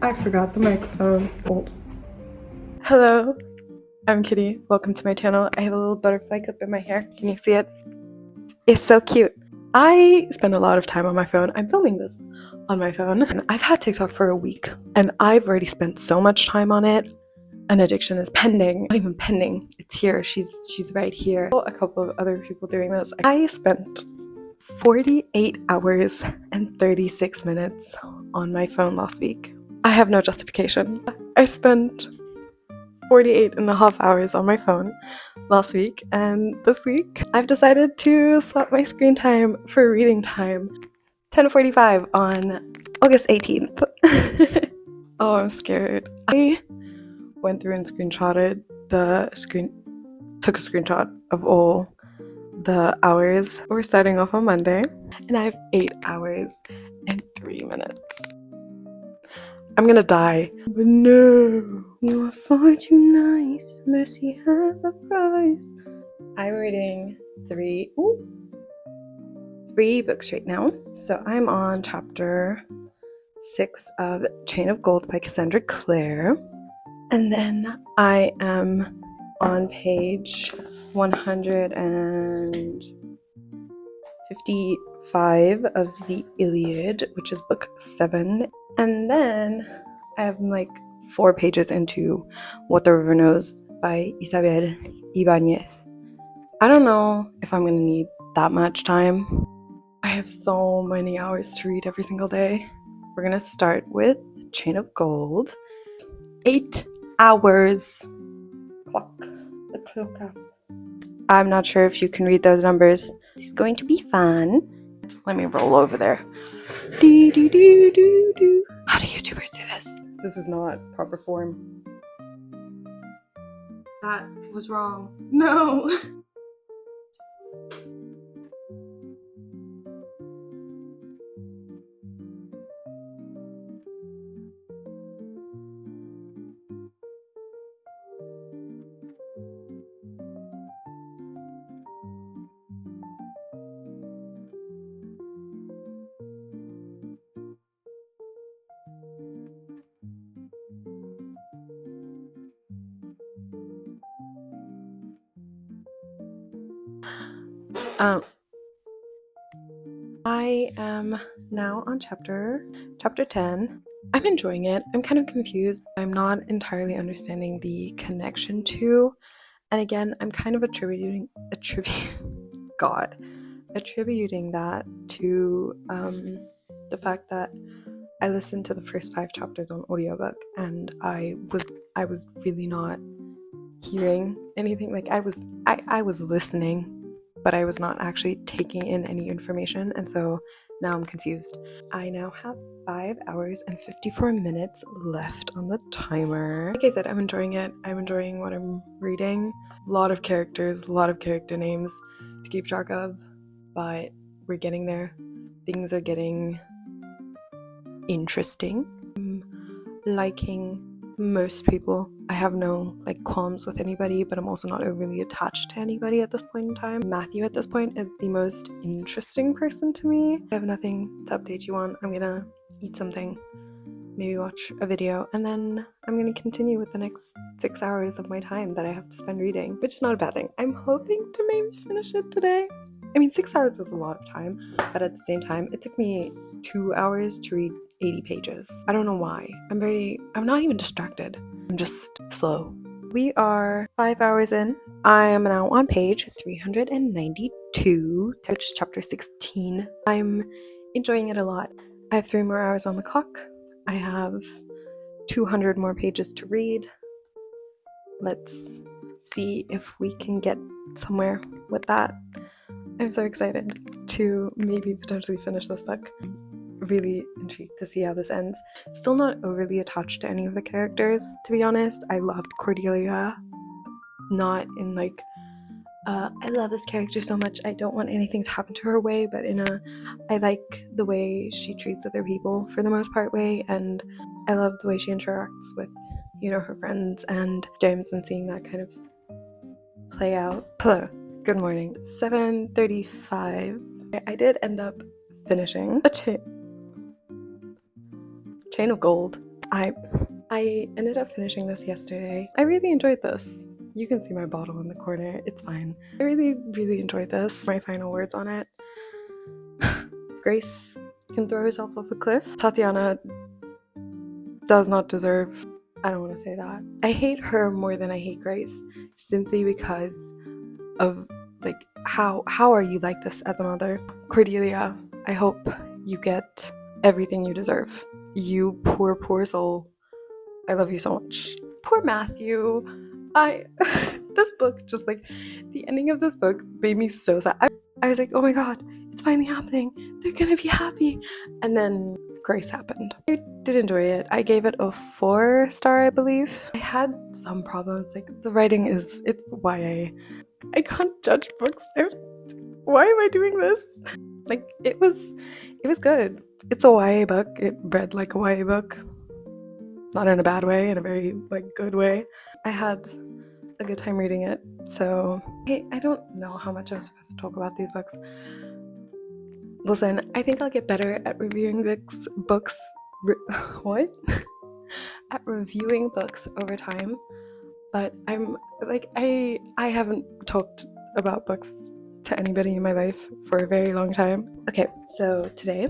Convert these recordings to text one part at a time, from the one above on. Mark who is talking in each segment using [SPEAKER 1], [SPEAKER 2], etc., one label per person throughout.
[SPEAKER 1] I forgot the microphone. Hold.
[SPEAKER 2] Hello, I'm Kitty. Welcome to my channel. I have a little butterfly clip in my hair. Can you see it? It's so cute. I spend a lot of time on my phone. I'm filming this on my phone. And I've had TikTok for a week and I've already spent so much time on it. An addiction is pending. Not even pending. It's here. She's right here. A couple of other people doing this. I spent 48 hours and 36 minutes on my phone last week. I have no justification. I spent 48 and a half hours on my phone last week, and this week I've decided to swap my screen time for reading time. 10:45 on August 18th. Oh, I'm scared. I went through and took a screenshot of all the hours. We're starting off on Monday, and I have 8 hours and 3 minutes. I'm gonna die. But no. You are far too nice. Mercy has a price. I'm reading three books right now. So I'm on chapter 6 of Chain of Gold by Cassandra Clare. And then I am on page 155 of the Iliad, which is book 7. And then I am like 4 pages into What the River Knows by Isabel, Ibañez. I don't know if I'm gonna need that much time. I have so many hours to read every single day. We're gonna start with Chain of Gold. 8 hours. Clock. The clock up. I'm not sure if you can read those numbers. This is going to be fun. Let me roll over there. Do, do, do, do, do. How do YouTubers do this? This is not proper form. That was wrong. No! I am now on chapter 10. I'm enjoying it. I'm kind of confused. I'm not entirely understanding the connection to, and again, I'm kind of attributing that to the fact that I listened to the first 5 chapters on audiobook and I was really not hearing anything. Like I was listening, but I was not actually taking in any information, and so now I'm confused. I now have 5 hours and 54 minutes left on the timer. Like I said, I'm enjoying it. I'm enjoying what I'm reading. A lot of characters, a lot of character names to keep track of, but we're getting there. Things are getting interesting. I'm liking most people. I have no qualms with anybody, but I'm also not overly attached to anybody at this point in time. Matthew at this point is the most interesting person to me. I have nothing to update you on. I'm gonna eat something, maybe watch a video, and then I'm gonna continue with the next 6 hours of my time that I have to spend reading, which is not a bad thing. I'm hoping to maybe finish it today. I mean, 6 hours is a lot of time, but at the same time, it took me 2 hours to read 80 pages. I don't know why. I'm not even distracted. I'm just slow. We are 5 hours in. I am now on page 392, which is chapter 16. I'm enjoying it a lot. I have 3 more hours on the clock. I have 200 more pages to read. Let's see if we can get somewhere with that. I'm so excited to maybe potentially finish this book. Really intrigued to see how this ends. Still not overly attached to any of the characters, to be honest. I loved Cordelia. Not in I love this character so much, I don't want anything to happen to her way, but I like the way she treats other people for the most part way, and I love the way she interacts with, her friends and James, and seeing that kind of play out. Hello, good morning. 7:35. I did end up finishing a Chain of Gold. I ended up finishing this yesterday. I really enjoyed this. You can see my bottle in the corner. It's fine. I really enjoyed this. My final words on it. Grace can throw herself off a cliff. Tatiana does not deserve. I don't want to say that. I hate her more than I hate Grace, simply because of like how are you like this as a mother? Cordelia, I hope you get everything you deserve. You poor soul. I love you so much. Poor Matthew. This book, just like the ending of this book made me so sad. I was like, oh my god, it's finally happening. They're gonna be happy. And then Grace happened. I did enjoy it. I gave it a 4-star, I believe. I had some problems, like the writing it's YA. I can't judge books. Why am I doing this? Like it was good. It's a YA book. It read like a YA book. Not in a bad way, in a very like good way. I had a good time reading it. So I don't know how much I'm supposed to talk about these books. Listen, I think I'll get better at reviewing books what? At reviewing books over time. But I'm like I haven't talked about books to anybody in my life for a very long time. Okay, so today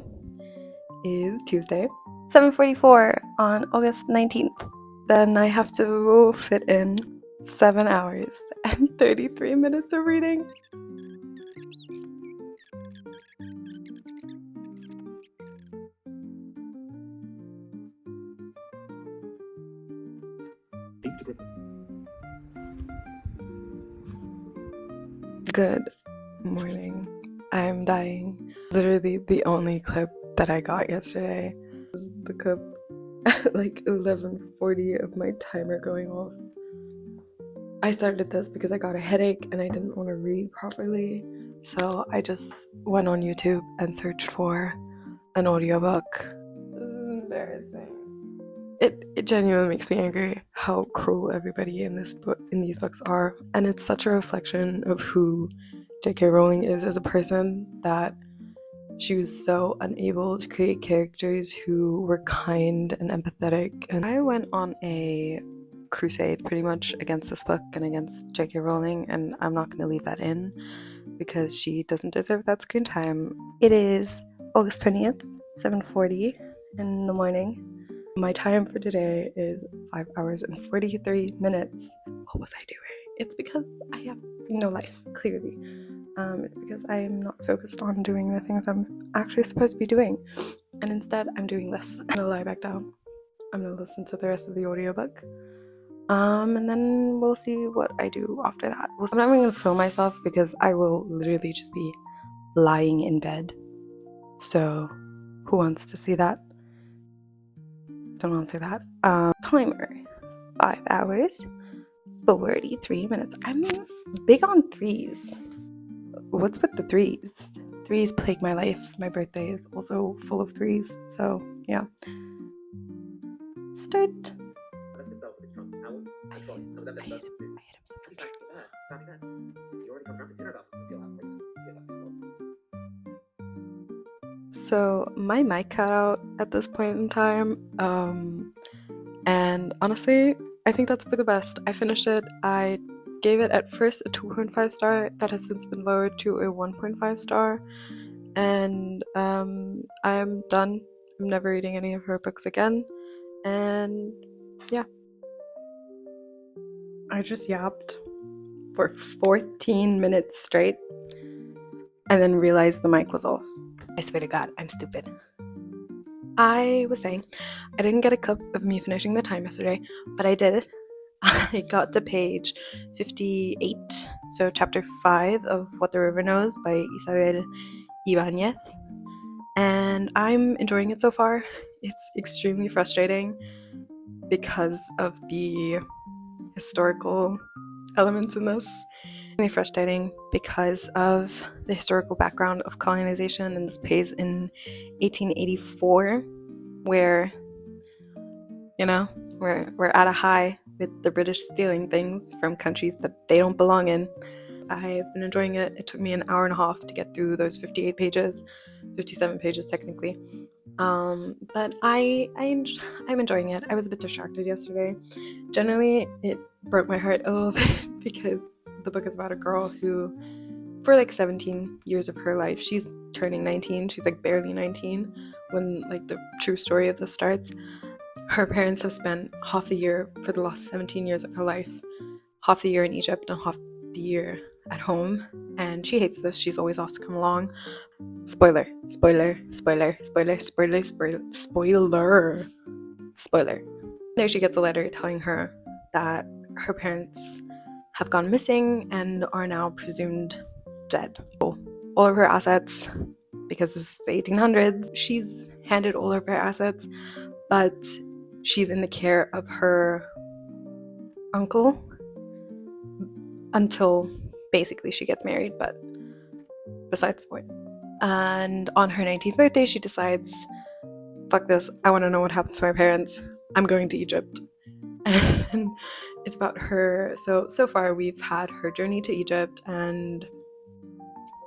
[SPEAKER 2] is Tuesday, 7:44 on August 19th. Then I have to fit in 7 hours and 33 minutes of reading. Good morning. I'm dying. Literally the only clip that I got yesterday was the clip at like 11:40 of my timer going off. I started this because I got a headache and I didn't want to read properly, so I just went on YouTube and searched for an audiobook. This is embarrassing. It genuinely makes me angry how cruel everybody in these books are, and it's such a reflection of who J.K. Rowling is as a person, that she was so unable to create characters who were kind and empathetic. And I went on a crusade pretty much against this book and against J.K. Rowling, and I'm not going to leave that in because she doesn't deserve that screen time. It is August 20th, 7:40 in the morning. My time for today is 5 hours and 43 minutes. What was I doing? It's because I have no life, clearly. It's because I am not focused on doing the things I'm actually supposed to be doing. And instead, I'm doing this. I'm gonna lie back down. I'm gonna listen to the rest of the audiobook. And then we'll see what I do after that. I'm not even gonna film myself because I will literally just be lying in bed. So, who wants to see that? Don't answer that. Timer. 5 hours, 43 minutes. I'm big on threes. What's with the threes? Threes plague my life. My birthday is also full of threes. So, yeah. Start. So my mic cut out at this point in time, and honestly, I think that's for the best. I finished it. I gave it at first a 2.5 star. That has since been lowered to a 1.5 star, and I'm done. I'm never reading any of her books again, and yeah. I just yapped for 14 minutes straight and then realized the mic was off. I swear to God, I'm stupid. I was saying, I didn't get a clip of me finishing the time yesterday, but I did. I got to page 58, so chapter 5 of What the River Knows by Isabel Ibañez, and I'm enjoying it so far. It's extremely frustrating because of the historical elements in this. Really frustrating because of the historical background of colonization, and this pays in 1884, where, you know, we're at a high with the British stealing things from countries that they don't belong in. I've been enjoying it. It took me an hour and a half to get through those 58 pages, 57 pages technically. But I'm enjoying it. I was a bit distracted yesterday. Generally, it broke my heart a little bit because the book is about a girl who, for like 17 years of her life, she's turning 19. She's like barely 19 when like the true story of this starts. Her parents have spent half the year for the last 17 years of her life, half the year in Egypt and half the year at home, and she hates this. She's always asked to come along. Spoiler. There she gets a letter telling her that her parents have gone missing and are now presumed dead. All of her assets, because this is the 1800s, she's handed all of her assets, but she's in the care of her uncle until basically she gets married, but besides the point. And on her 19th birthday, she decides, fuck this, I want to know what happened to my parents. I'm going to Egypt. And it's about her. So far we've had her journey to Egypt and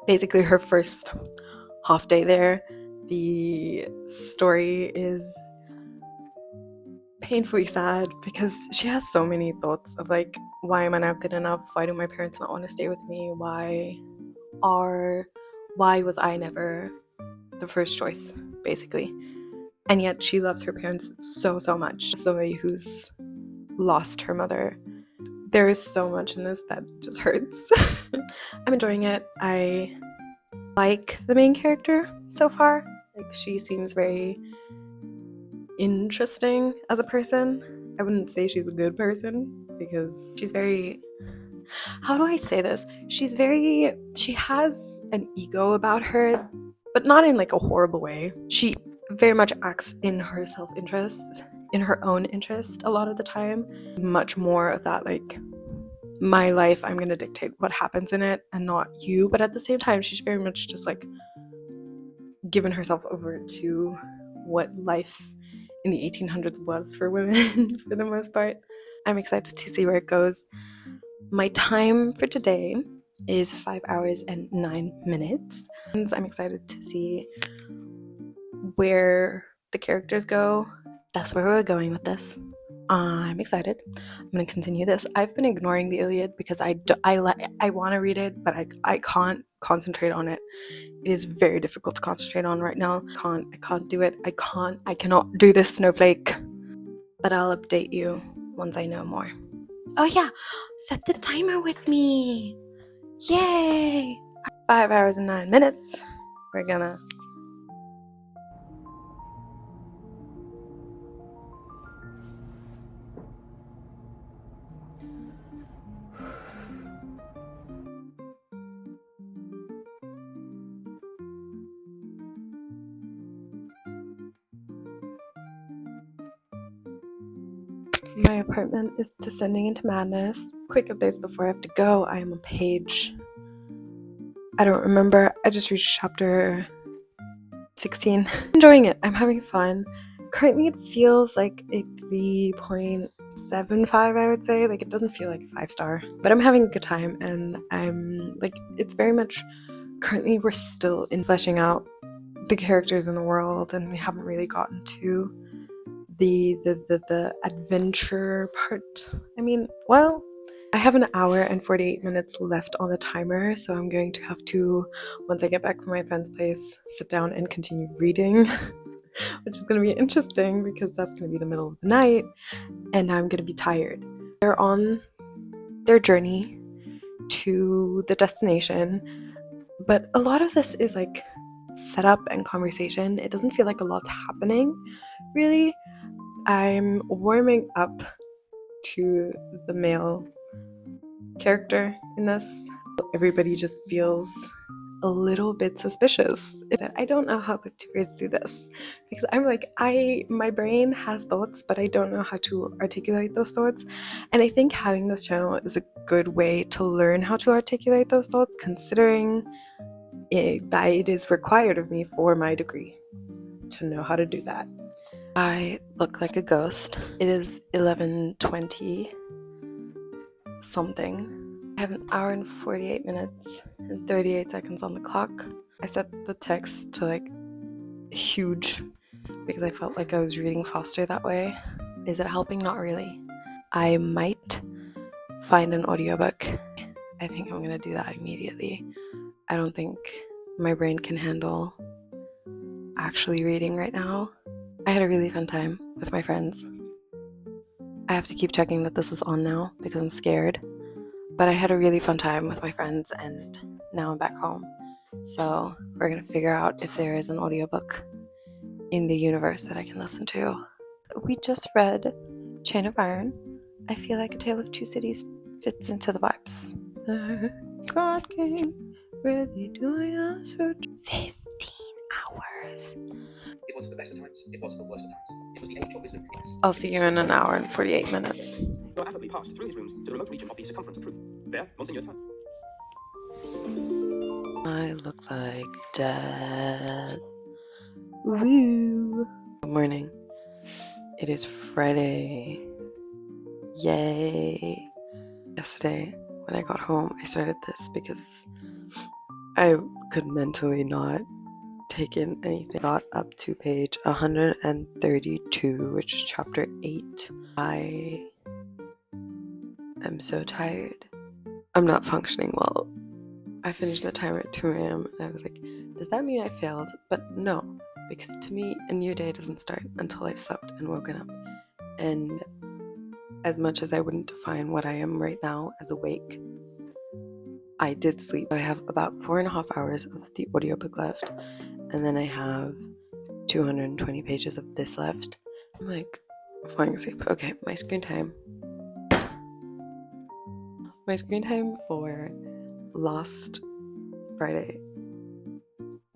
[SPEAKER 2] basically her first half day there. The story is painfully sad because she has so many thoughts of like, why am I not good enough? Why do my parents not want to stay with me? Why was I never the first choice, basically? And yet she loves her parents so much. Somebody who's lost her mother. There is so much in this that just hurts. I'm enjoying it. I like the main character so far. Like, she seems very interesting as a person. I wouldn't say she's a good person because she's very, how do I say this? She has an ego about her, but not in like a horrible way. She very much acts in her self-interest, in her own interest a lot of the time. Much more of that, like, my life, I'm gonna dictate what happens in it and not you. But at the same time, she's very much just like given herself over to what life in the 1800s was for women for the most part. I'm excited to see where it goes. My time for today is 5 hours and 9 minutes. I'm excited to see where the characters go. That's where we're going with this. I'm excited. I'm going to continue this. I've been ignoring the Iliad because I want to read it, but I can't concentrate on it. It is very difficult to concentrate on right now. I can't do it. I cannot do this, snowflake. But I'll update you once I know more. Oh yeah, set the timer with me. Yay! 5 hours and 9 minutes. We're gonna My apartment is descending into madness. Quick updates before I have to go. I am on page, I don't remember. I just reached chapter 16. Enjoying it. I'm having fun. Currently it feels like a 3.75, I would say. Like, it doesn't feel like a 5-star. But I'm having a good time, and I'm like, it's very much, currently we're still in fleshing out the characters in the world, and we haven't really gotten to the adventure part. I mean, well, I have an hour and 48 minutes left on the timer, so I'm going to have to, once I get back from my friend's place, sit down and continue reading, which is going to be interesting because that's going to be the middle of the night and I'm going to be tired. They're on their journey to the destination, but a lot of this is like setup and conversation. It doesn't feel like a lot's happening, really. I'm warming up to the male character in this. Everybody just feels a little bit suspicious. I don't know how booktubers do this because I'm like, my brain has thoughts, but I don't know how to articulate those thoughts. And I think having this channel is a good way to learn how to articulate those thoughts, considering that it is required of me for my degree to know how to do that. I look like a ghost. It is 11:20 something I have an hour and 48 minutes and 38 seconds on the clock. I set the text to like huge because I felt like I was reading faster that way. Is it helping? Not really. I might find an audiobook. I think I'm gonna do that immediately. I don't think my brain can handle actually reading right now. I had a really fun time with my friends. I have to keep checking that this is on now because I'm scared. But I had a really fun time with my friends and now I'm back home. So we're gonna figure out if there is an audiobook in the universe that I can listen to. We just read Chain of Iron. I feel like A Tale of Two Cities fits into the vibes. God came, really doing us for 15 hours.
[SPEAKER 3] It was the best of times, it was the worst of times. It was the age of wisdom.
[SPEAKER 2] I'll see you in an hour and 48 minutes.
[SPEAKER 3] You are affably passed through his rooms to the remote region of the circumference of truth. There, Monseigneur turned.
[SPEAKER 2] I look like death. Woo! Good morning. It is Friday. Yay! Yesterday, when I got home, I started this because I could mentally not take in anything. Got up to page 132, which is chapter 8. I am so tired. I'm not functioning well. I finished the timer at 2 a.m. and I was like, does that mean I failed? But no, because to me, a new day doesn't start until I've slept and woken up. And as much as I wouldn't define what I am right now as awake, I did sleep. I have about 4.5 hours of the audiobook left, and then I have 220 pages of this left. I'm like falling asleep. Okay, my screen time. My screen time for last Friday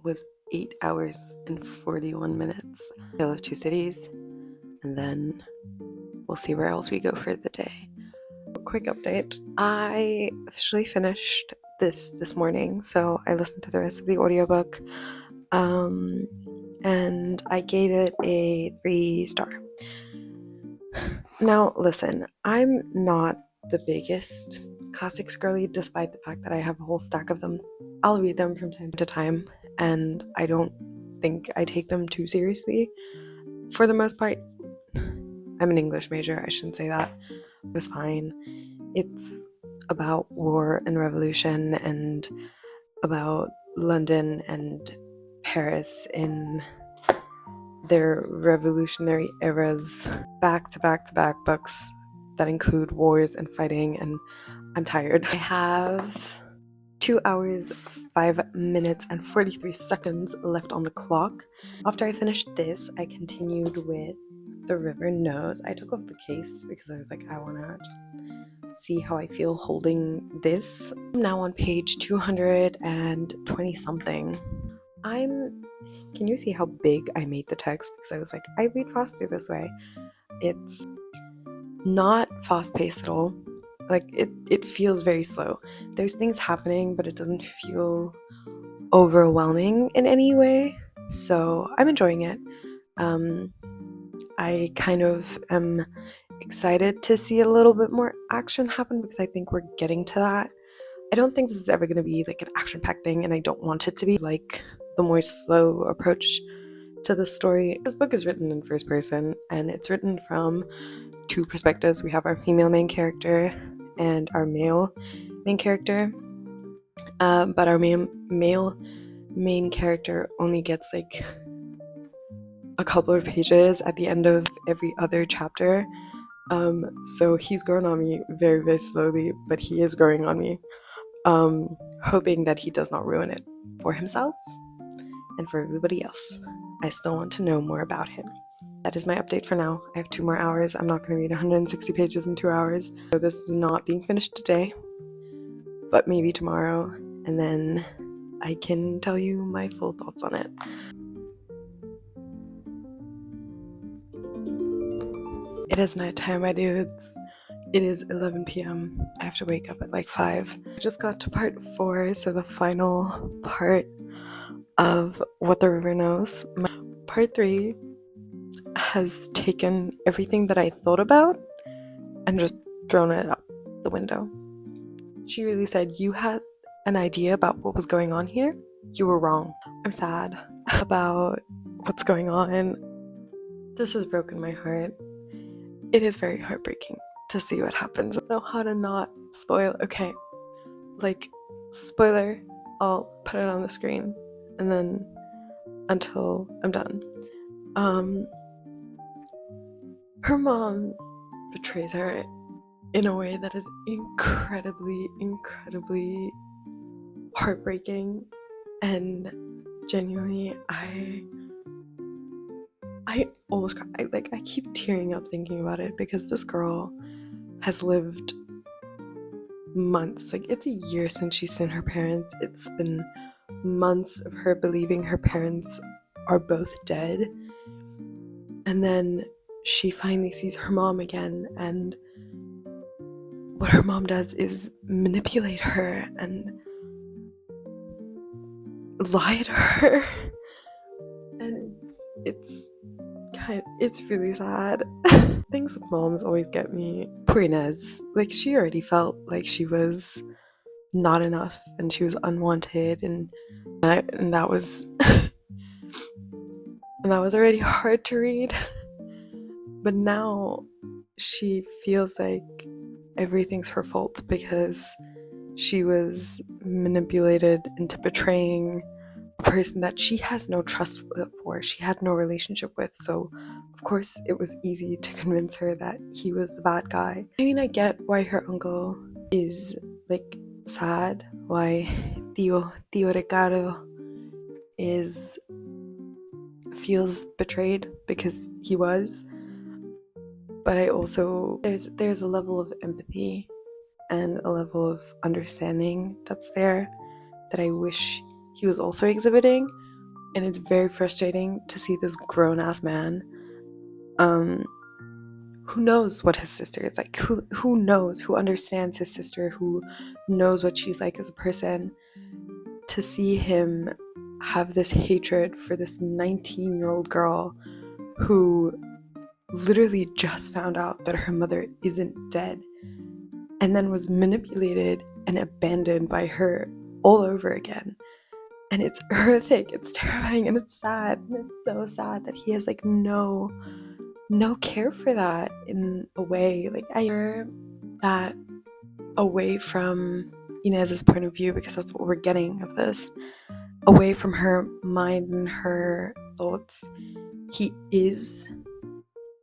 [SPEAKER 2] was 8 hours and 41 minutes. Tale of Two Cities, and then we'll see where else we go for the day. Quick update. I officially finished this morning, so I listened to the rest of the audiobook, and I gave it a 3-star. Now, listen, I'm not the biggest classics girly, despite the fact that I have a whole stack of them. I'll read them from time to time, and I don't think I take them too seriously. For the most part, I'm an English major, I shouldn't say that. It was fine. It's about war and revolution and about London and Paris in their revolutionary eras. Back-to-back books that include wars and fighting, and I'm tired. I have 2 hours, 5 minutes, and 43 seconds left on the clock. After I finished this, I continued with The River Knows. I took off the case because I was like, I want to just see how I feel holding this. I'm now on page 220 something. Can you see how big I made the text? Because I was like, I read faster this way. It's not fast-paced at all. Like, it feels very slow. There's things happening, but it doesn't feel overwhelming in any way. So I'm enjoying it. I kind of am excited to see a little bit more action happen because I think we're getting to that. I don't think this is ever going to be like an action-packed thing, and I don't want it to be like the more slow approach to the story. This book is written in first person, and it's written from 2 perspectives. We have our female main character and our male main character, but our male main character only gets like a couple of pages at the end of every other chapter. So he's growing on me very, very slowly, but he is growing on me. Hoping that he does not ruin it for himself and for everybody else. I still want to know more about him. That is my update for now. I have 2 more hours. I'm not going to read 160 pages in 2 hours. So this is not being finished today, but maybe tomorrow, and then I can tell you my full thoughts on it. It is nighttime, my dudes. It is 11 p.m. I have to wake up at like 5. I just got to part 4, so the final part of What the River Knows. Part 3 has taken everything that I thought about and just thrown it out the window. She really said, you had an idea about what was going on here? You were wrong. I'm sad about what's going on. This has broken my heart. It is very heartbreaking to see what happens. I don't know how to not spoil. Okay, like, spoiler, I'll put it on the screen and then until I'm done. Her mom betrays her in a way that is incredibly heartbreaking, and genuinely I almost cry. I keep tearing up thinking about it, because this girl has lived months, like, it's a year since she's seen her parents. It's been months of her believing her parents are both dead, and then she finally sees her mom again, and what her mom does is manipulate her and lie to her, and it's really sad. Things with moms always get me. Poor Inez, like, she already felt like she was not enough and she was unwanted, and that was and that was already hard to read. But now she feels like everything's her fault because she was manipulated into betraying a person that she has no trust for, she had no relationship with, so of course it was easy to convince her that he was the bad guy. I mean, I get why her uncle is, like, sad, why Tio Ricardo feels betrayed, because he was, but I also, there's a level of empathy and a level of understanding that's there that I wish he was also exhibiting. And it's very frustrating to see this grown-ass man who knows what his sister is like, who knows, who understands his sister, who knows what she's like as a person, to see him have this hatred for this 19-year-old girl who literally just found out that her mother isn't dead, and then was manipulated and abandoned by her all over again. And it's horrific, it's terrifying, and it's sad. And it's so sad that he has, like, no care for that in a way. Like, I hear that away from Inez's point of view, because that's what we're getting of this, away from her mind and her thoughts. He is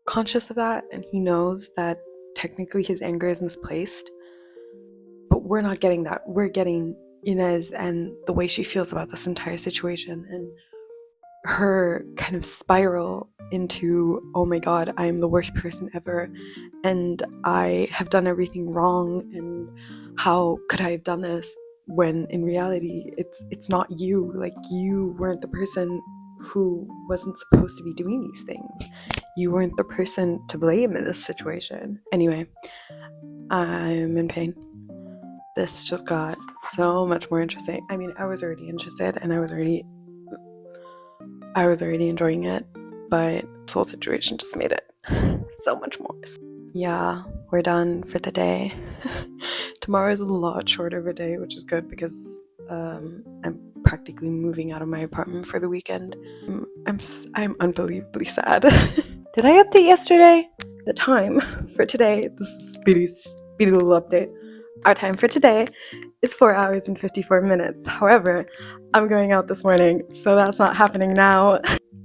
[SPEAKER 2] conscious of that, and he knows that technically his anger is misplaced, but we're not getting that. We're getting Inez and the way she feels about this entire situation, and her kind of spiral into, oh my god, I am the worst person ever, and I have done everything wrong, and how could I have done this, when in reality it's not you. Like, you weren't the person who wasn't supposed to be doing these things. You weren't the person to blame in this situation. Anyway, I'm in pain. This just got so much more interesting. I mean, I was already interested and I was already enjoying it, but this whole situation just made it so much more. Yeah, we're done for the day. Tomorrow is a lot shorter of a day, which is good, because I'm practically moving out of my apartment for the weekend. I'm unbelievably sad. Did I update yesterday? The time for today, this is speedy little update. Our time for today is 4 hours and 54 minutes. However, I'm going out this morning, so that's not happening now.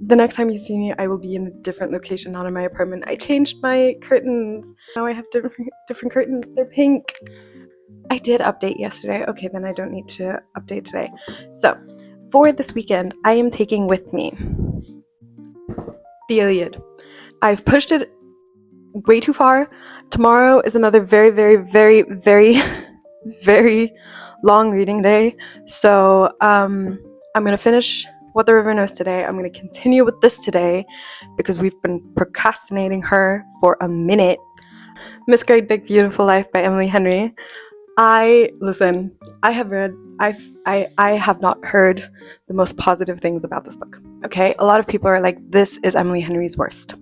[SPEAKER 2] The next time you see me, I will be in a different location, not in my apartment. I changed my curtains. Now I have different curtains. They're pink. I did update yesterday. Okay, then I don't need to update today. So, for this weekend, I am taking with me the Iliad. I've pushed it way too far. Tomorrow is another very long reading day. So, I'm going to finish What the River Knows today. I'm going to continue with this today, because we've been procrastinating her for a minute. Miss Great Big Beautiful Life by Emily Henry. I have not heard the most positive things about this book. Okay, a lot of people are like, this is Emily Henry's worst.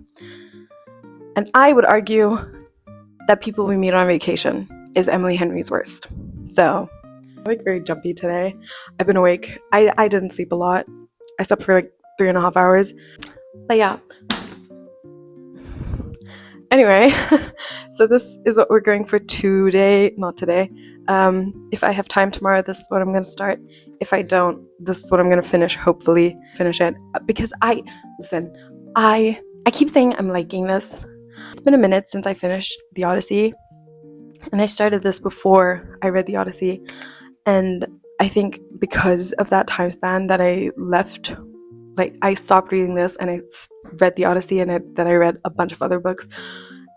[SPEAKER 2] And I would argue that People We Meet on Vacation is Emily Henry's worst. So I'm like very jumpy today. I've been awake. I didn't sleep a lot. I slept for like 3.5 hours. But yeah. Anyway, so this is what we're going for today. Not today. If I have time tomorrow, this is what I'm going to start. If I don't, this is what I'm going to finish. Hopefully finish it. Because I keep saying I'm liking this. It's been a minute since I finished the Odyssey. And I started this before I read the Odyssey. And I think because of that time span that I left, like I stopped reading this and I read the Odyssey, and then I read a bunch of other books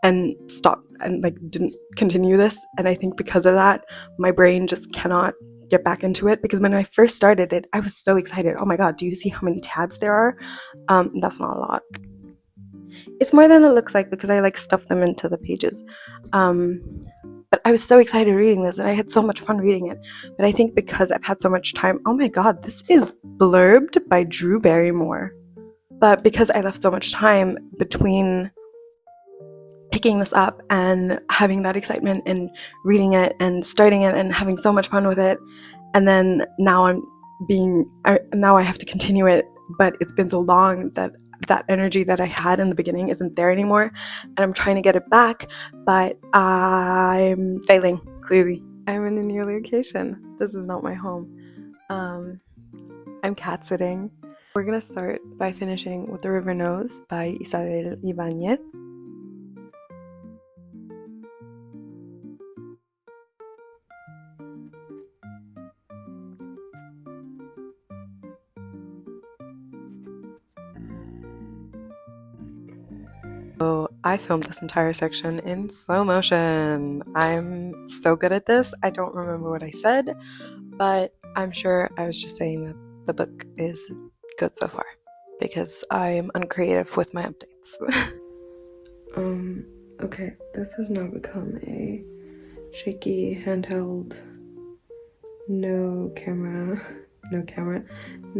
[SPEAKER 2] and stopped and like didn't continue this. And I think because of that, my brain just cannot get back into it, because when I first started it, I was so excited. Oh my god, do you see how many tabs there are? That's not a lot. It's more than it looks like, because I like stuffed them into the pages. But I was so excited reading this, and I had so much fun reading it. But I think because I've had so much time, oh my god, this is blurbed by Drew Barrymore. But because I left so much time between picking this up and having that excitement and reading it and starting it and having so much fun with it, and then now now I have to continue it, but it's been so long that that energy that I had in the beginning isn't there anymore, and I'm trying to get it back, but I'm failing, clearly. I'm in a new location. This is not my home. I'm cat sitting. We're gonna start by finishing What the River Knows by Isabel Ibañez. So I filmed this entire section in slow motion. I'm so good at this. I don't remember what I said, but I'm sure I was just saying that the book is good so far, because I am uncreative with my updates.
[SPEAKER 1] Okay, this has now become a shaky, handheld, no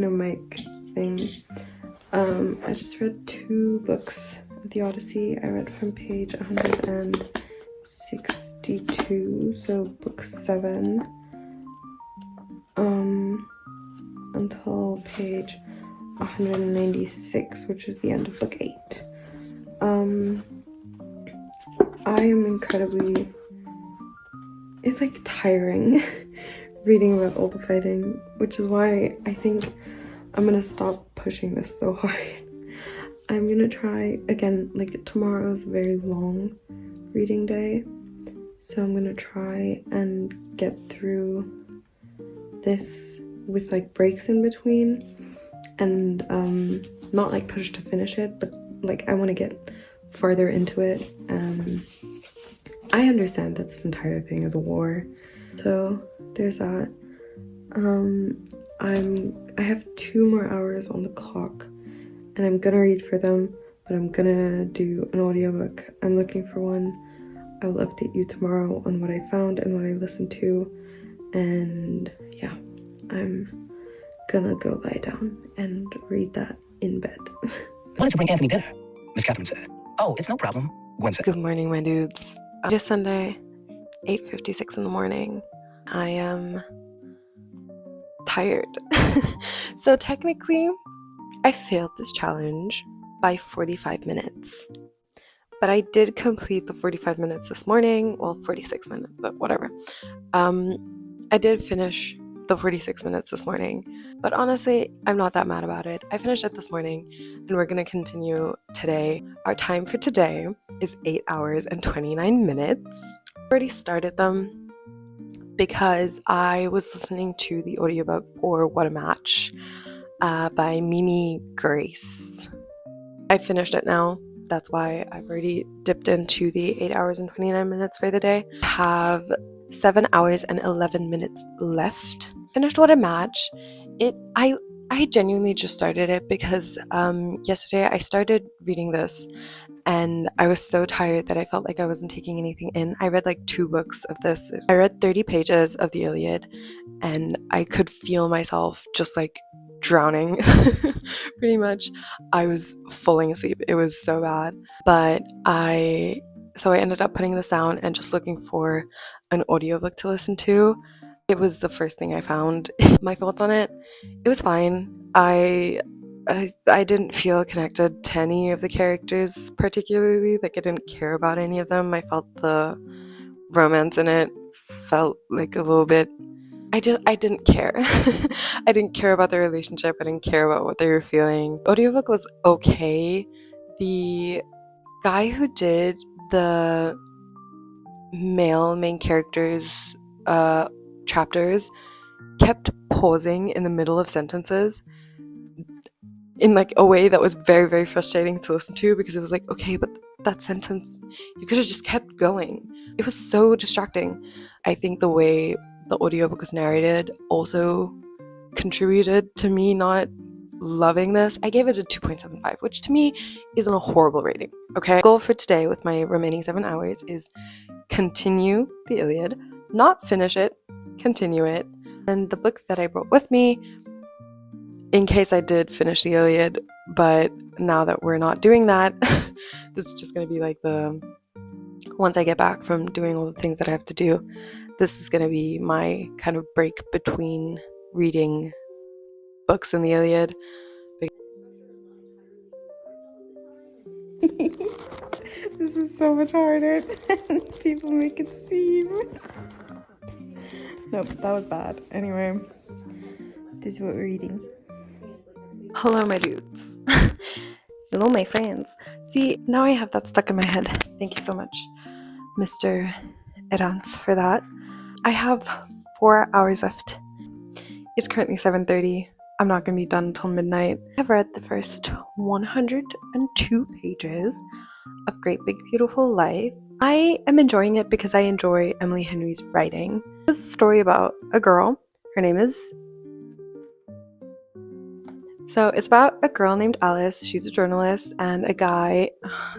[SPEAKER 1] mic thing. I just read 2 books of the Odyssey. I read from page 162, so book 7, until page 196, which is the end of book 8. I am incredibly, it's like tiring reading about all the fighting, which is why I think I'm gonna stop pushing this so hard. I'm gonna try again, like tomorrow is a very long reading day, so I'm gonna try and get through this with like breaks in between, and not like push to finish it, but like I want to get farther into it. I understand that this entire thing is a war, so there's that. I have 2 more hours on the clock, and I'm gonna read for them, but I'm gonna do an audiobook. I'm looking for one. I will update you tomorrow on what I found and what I listened to, and yeah, I'm gonna go lie down and read that in bed.
[SPEAKER 4] Wanted to bring Anthony dinner, Miss Catherine said. Oh, it's no problem, Gwen said.
[SPEAKER 2] Good morning, my dudes. It is Sunday, 8:56 in the morning. I am tired. So technically, I failed this challenge by 45 minutes. But I did complete the 45 minutes this morning. Well, 46 minutes, but whatever. I did finish the 46 minutes this morning. But honestly, I'm not that mad about it. I finished it this morning, and we're going to continue today. Our time for today is 8 hours and 29 minutes. I already started them because I was listening to the audiobook for What a Match by Mimi Grace. I finished it now. That's why I've already dipped into the 8 hours and 29 minutes for the day. I have 7 hours and 11 minutes left. Finished What a Match. I genuinely just started it because yesterday I started reading this, and I was so tired that I felt like I wasn't taking anything in. I read like 2 books of this. I read 30 pages of the Iliad, and I could feel myself just like drowning pretty much. I was falling asleep. It was so bad. But I ended up putting this down and just looking for an audiobook to listen to. It was the first thing I found. My thoughts on it, it was fine. I didn't feel connected to any of the characters particularly. Like I didn't care about any of them. I felt the romance in it felt like a little bit. I didn't care. I didn't care about their relationship. I didn't care about what they were feeling. Audiobook was okay. The guy who did the male main characters chapters kept pausing in the middle of sentences in like a way that was very, very frustrating to listen to, because it was like, okay, but that sentence, you could have just kept going. It was so distracting. I think the way the audiobook was narrated also contributed to me not loving this. I gave it a 2.75, which to me isn't a horrible rating. Okay, goal for today with my remaining 7 hours is continue the Iliad, not finish it, continue it. And the book that I brought with me, in case I did finish the Iliad, but now that we're not doing that, this is just going to be like once I get back from doing all the things that I have to do, this is going to be my kind of break between reading books in the Iliad.
[SPEAKER 1] This is so much harder than people make it seem. Nope, that was bad. Anyway, this is what we're reading.
[SPEAKER 2] Hello, my dudes. Hello, my friends. See, now I have that stuck in my head. Thank you so much, Mr. Erans, for that. I have 4 hours left. It's currently 7:30. I'm not going to be done until midnight. I've read the first 102 pages of Great Big Beautiful Life. I am enjoying it because I enjoy Emily Henry's writing. This is a story about a girl. Her name is... So it's about a girl named Alice. She's a journalist, and a guy...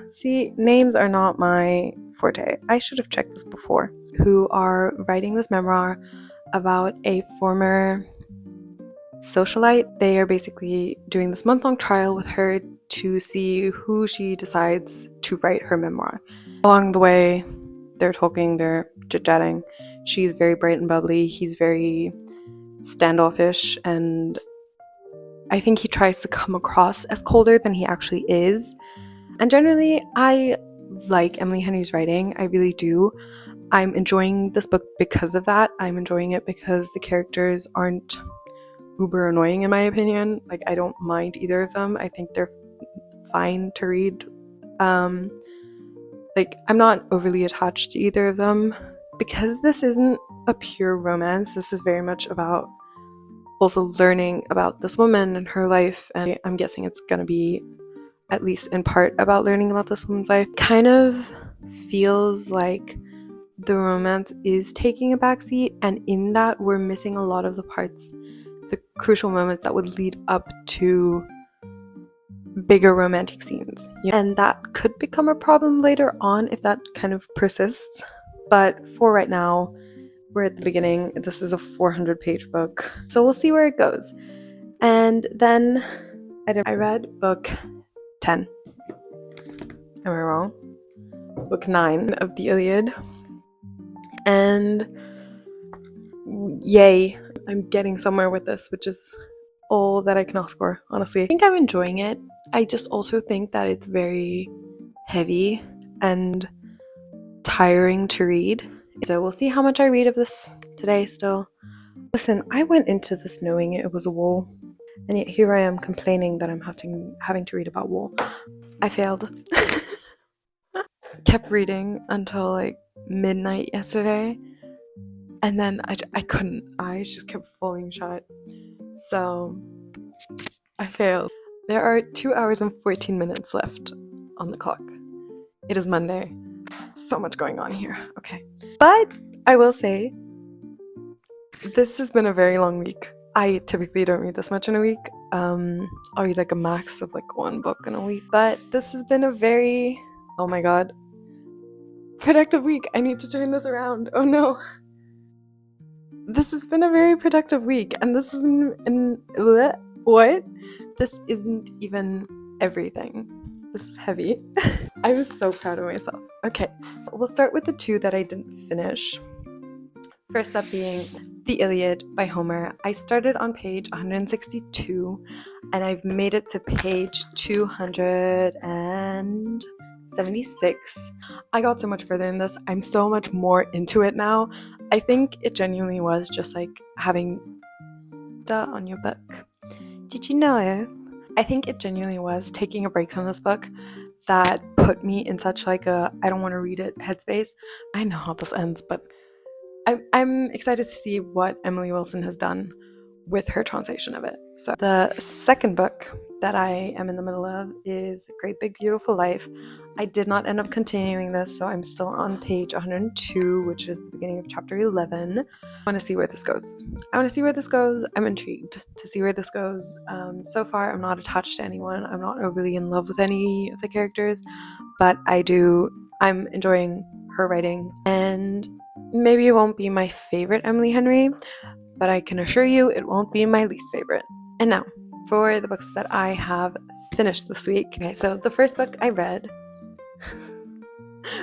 [SPEAKER 2] See, names are not my forte. I should have checked this before. Who are writing this memoir about a former socialite. They are basically doing this month-long trial with her to see who she decides to write her memoir. Along the way, they're talking, they're chit-chatting. She's very bright and bubbly. He's very standoffish, and I think he tries to come across as colder than he actually is. And generally, I like Emily Henry's writing. I really do. I'm enjoying this book because of that. I'm enjoying it because the characters aren't uber annoying in my opinion. Like, I don't mind either of them. I think they're fine to read. Like, I'm not overly attached to either of them. Because this isn't a pure romance, this is very much about also learning about this woman and her life, and I'm guessing it's gonna be at least in part about learning about this woman's life. Kind of feels like the romance is taking a backseat, and in that we're missing a lot of the parts, the crucial moments that would lead up to bigger romantic scenes. And that could become a problem later on if that kind of persists. But for right now, we're at the beginning. This is a 400-page book, so we'll see where it goes. And then I read book 10. Am I wrong? Book 9 of the Iliad. And yay, I'm getting somewhere with this, which is all that I can ask for, honestly. I think I'm enjoying it. I just also think that it's very heavy and tiring to read. So we'll see how much I read of this today still. Listen, I went into this knowing it was a wall, and yet here I am complaining that I'm having to read about wall. I failed. Kept reading until like midnight yesterday, and then I couldn't. Eyes just kept falling shut. So I failed. There are 2 hours and 14 minutes left on the clock. It is Monday. So much going on here. Okay. But I will say, this has been a very long week. I typically don't read this much in a week. I'll read like a max of like 1 book in a week. But this has been a very, oh my god, productive week. I need to turn this around. Oh no. This has been a very productive week, and this isn't what? This isn't even everything. This is heavy. I was so proud of myself. Okay, we'll start with the 2 that I didn't finish. First up being The Iliad by Homer. I started on page 162 and I've made it to page 276. I got so much further in this. I'm so much more into it now. I think it genuinely was just like having duh on your book. Did you know? I think it genuinely was taking a break from this book that put me in such like a I don't want to read it headspace. I know how this ends, but I'm excited to see what Emily Wilson has done with her translation of it. So the second book that I am in the middle of is Great Big Beautiful Life. I did not end up continuing this, so I'm still on page 102, which is the beginning of chapter 11. I want to see where this goes. I'm intrigued to see where this goes. So far, I'm not attached to anyone. I'm not overly in love with any of the characters, but I'm enjoying her writing, and maybe it won't be my favorite Emily Henry, but I can assure you it won't be my least favorite. And now, for the books that I have finished this week. Okay, so the first book I read,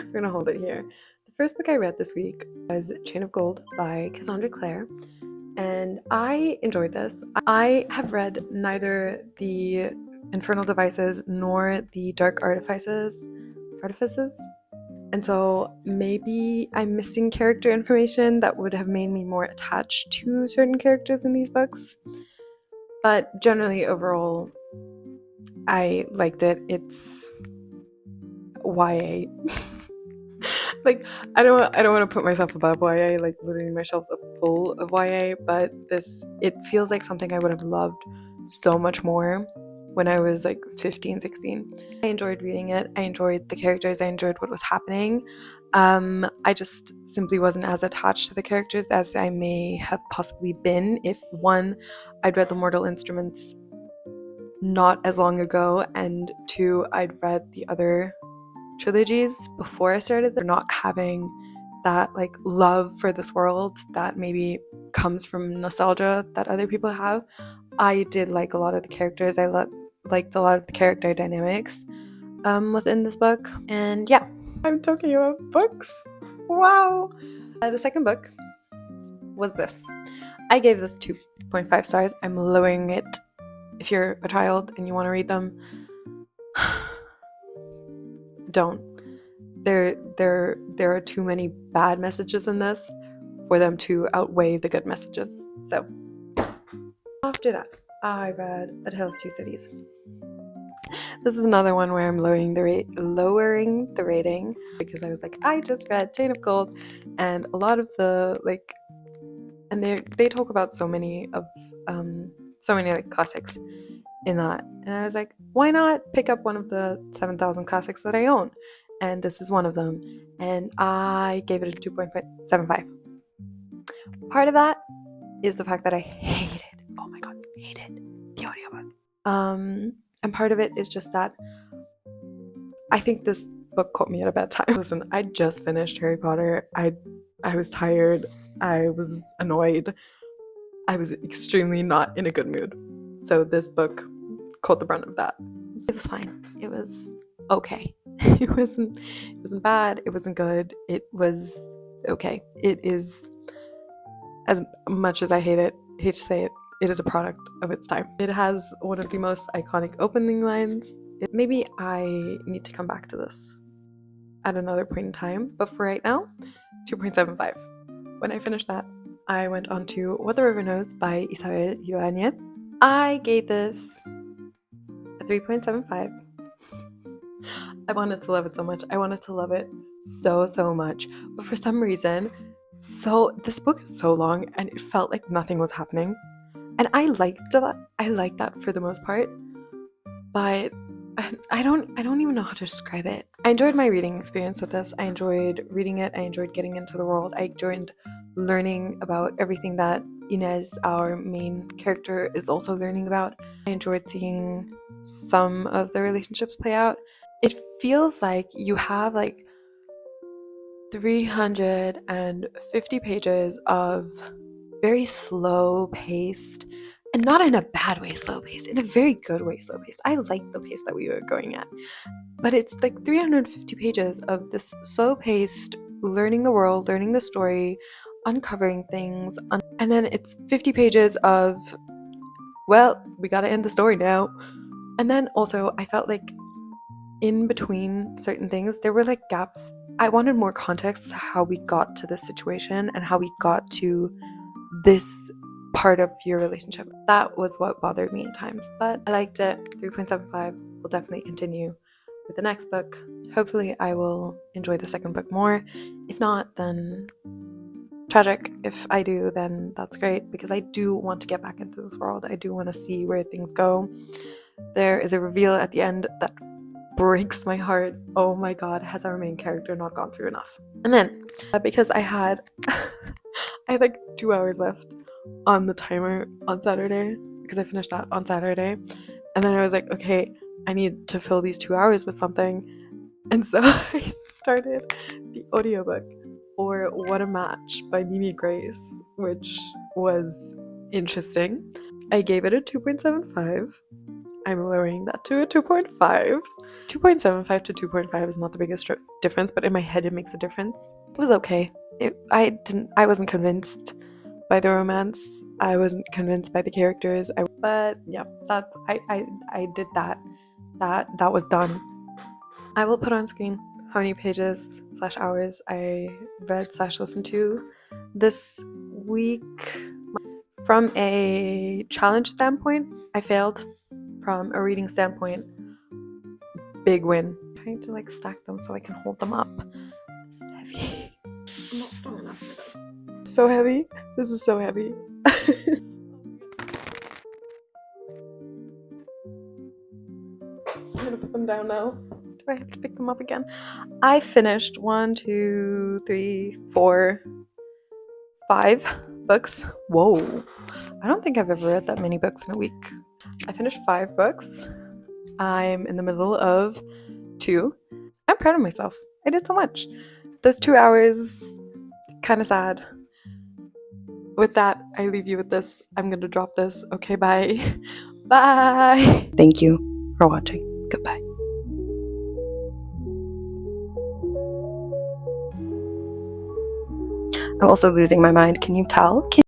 [SPEAKER 2] we're gonna hold it here. The first book I read this week was Chain of Gold by Cassandra Clare, and I enjoyed this. I have read neither the Infernal Devices nor the Dark Artifices. And so maybe I'm missing character information that would have made me more attached to certain characters in these books. But generally, overall, I liked it. It's YA. Like, I don't want to put myself above YA. Like, literally my shelves are full of YA, but it feels like something I would have loved so much more when I was like 15, 16. I enjoyed reading it. I enjoyed the characters. I enjoyed what was happening. I just simply wasn't as attached to the characters as I may have possibly been if, one, I'd read The Mortal Instruments not as long ago, and two, I'd read the other trilogies before I started. They're not having that like love for this world that maybe comes from nostalgia that other people have. I did like a lot of the characters. I liked a lot of the character dynamics within this book. And yeah, I'm talking about books. Wow. The second book was this. I gave this 2.5 stars. I'm lowering it. If you're a child and you want to read them, don't. There are too many bad messages in this for them to outweigh the good messages. So after that, I read A Tale of Two Cities. This is another one where I'm lowering the rating because I was like, I just read Chain of Gold, and a lot of the like, and they talk about so many like classics in that, and I was like, why not pick up one of the 7,000 classics that I own? And this is one of them, and I gave it a 2.75. Part of that is the fact that I hated the audiobook. And part of it is just that I think this book caught me at a bad time. Listen, I just finished Harry Potter. I was tired. I was annoyed. I was extremely not in a good mood. So this book caught the brunt of that. It was fine. It was okay. It wasn't bad. It wasn't good. It was okay. It is, as much as I hate to say it, it is a product of its time. It has one of the most iconic opening lines. Maybe I need to come back to this at another point in time, but for right now, 2.75. When I finished that, I went on to What the River Knows by Isabel Ibañez. I gave this a 3.75. I wanted to love it so much. I wanted to love it so much. But for some reason, this book is so long and it felt like nothing was happening. And I liked that. I liked that for the most part. But I don't even know how to describe it. I enjoyed my reading experience with this. I enjoyed reading it. I enjoyed getting into the world. I enjoyed learning about everything that Inez, our main character, is also learning about. I enjoyed seeing some of the relationships play out. It feels like you have like 350 pages of very slow paced, and not in a bad way slow paced, in a very good way slow paced. I like the pace that we were going at, but it's like 350 pages of this slow paced learning the world, learning the story, uncovering things, and then it's 50 pages of, well, we gotta end the story now. And then also I felt like in between certain things there were like gaps. I wanted more context to how we got to this situation and how we got to this part of your relationship. That was what bothered me at times, but I liked it. 3.75 will definitely continue with the next book. Hopefully I will enjoy the second book more. If not, then tragic. If I do, then that's great, because I do want to get back into this world. I do want to see where things go. There is a reveal at the end that breaks my heart. Oh my god, has our main character not gone through enough? And then because I had I had like 2 hours left on the timer on Saturday, because I finished that on Saturday, and then I was like, okay, I need to fill these 2 hours with something, and so I started the audiobook for What a Match by Mimi Grace, which was interesting. I gave it a 2.75. I'm lowering that to a 2.5. 2.75 to 2.5 is not the biggest difference, but in my head it makes a difference. It was okay. I wasn't convinced by the romance. I wasn't convinced by the characters. But yeah, I did that. That was done. I will put on screen how many pages / hours I read / listened to this week. From a challenge standpoint, I failed. From a reading standpoint, big win. I'm trying to like stack them so I can hold them up. This is heavy.
[SPEAKER 1] I'm not strong enough for this.
[SPEAKER 2] So heavy. This is so heavy. I'm gonna put them down now. Do I have to pick them up again? I finished 1, 2, 3, 4, 5 books. Whoa. I don't think I've ever read that many books in a week. I finished 5 books. I'm in the middle of 2. I'm proud of myself. I did so much. Those 2 hours, kind of sad. With that, I leave you with this. I'm gonna drop this. Okay, bye. Bye. Thank you for watching. Goodbye. I'm also losing my mind. Can you tell?